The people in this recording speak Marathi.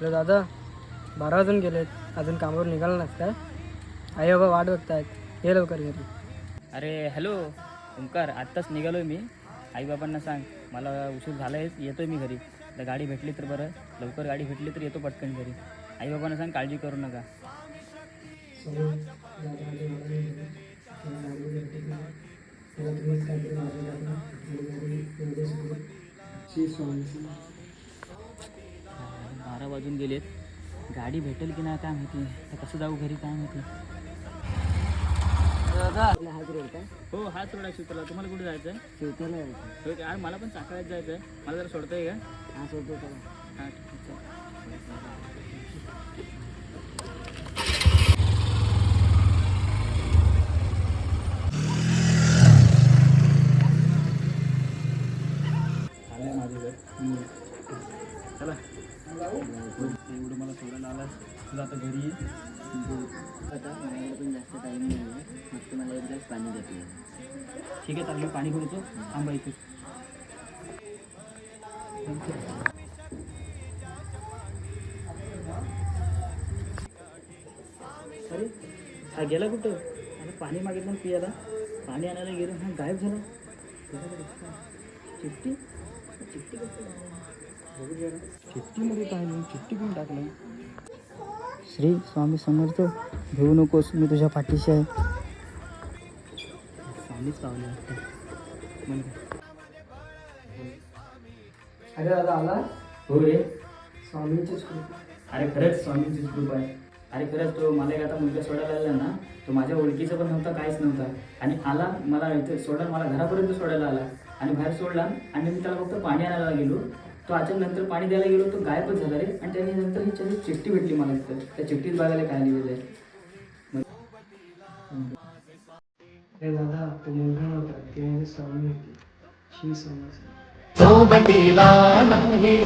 हॅलो दादा, 12 वाजून गेलेत, अजून कामावर निघाला नाहीस काय? आई बाबा वाट बघतायत, ये लवकर घरी. अरे हॅलो ओंकार, आत्ताच निघालो आहे मी. आईबाबांना सांग मला उशीर झाला आहे, येतो आहे मी घरी. तर गाडी भेटली तर बरं, लवकर गाडी भेटली तर येतो पटकन घरी. आईबाबांना सांग काळजी करू नका. बारा वाजून गेलेत, गाडी भेटेल की नाही काय माहिती. तर कसं जाऊ घरी काय माहिती. हो हाच रोड आहे शिवतला. तुम्हाला कुठे जायचं आहे? हो का? मला पण साखळ्यात जायचं आहे. मला जरा सोडताय का? हां सोडतो चला. हां ठीक आहे. आलं माझं घर. चला एवढं मला सोडायला आला. तुला आता घरी ये. आता माझ्याकडे पण जास्त टाईम नाही आहे. फक्त मला एक ग्लास पाणी देते. ठीक आहे, चालेल. पाणी घेऊन येतो. थांबा इथे. अरे हा गेला कुठं? आता पाणी मागितलं पियाला. पाणी आणायला गेलो, हा गायब झाला. चिठ्ठी चिठ्ठी बघू जरा. चिठ्ठीमध्ये काय नाही, चिठ्ठी पण टाकलं. श्री स्वामी समर्थ, घेऊ नकोस, मी तुझ्या पाठीशी आहे. स्वामीच पावले वाटतं. अरे दादा आला? हो रे. स्वामींचीच कृपा. अरे खरंच स्वामींचीच कृपा आहे. अरे खरंच तो मला एक आता मुलगा सोडायला आला ना, तो माझ्या ओळखीचा पण नव्हता, काहीच नव्हता. आणि आला मला इथे सोडायला, मला घरापर्यंत सोडायला आला आणि बाहेर सोडला. आणि मी त्याला फक्त पाणी आणायला गेलो. तो अचानक नंतर पाणी द्यायला गेलो, तो गायबच झाला रे. आणि त्याने नंतर ही त्याची चिठ्ठी भेटली मला. तिथं त्या चिठ्ठीत बघायला काय लिहिलेलं आहे. अरे दादा, तो मुलगा नव्हता, ते म्हणजे स्वामी होते. श्री स्वामी. सोबतीला नाही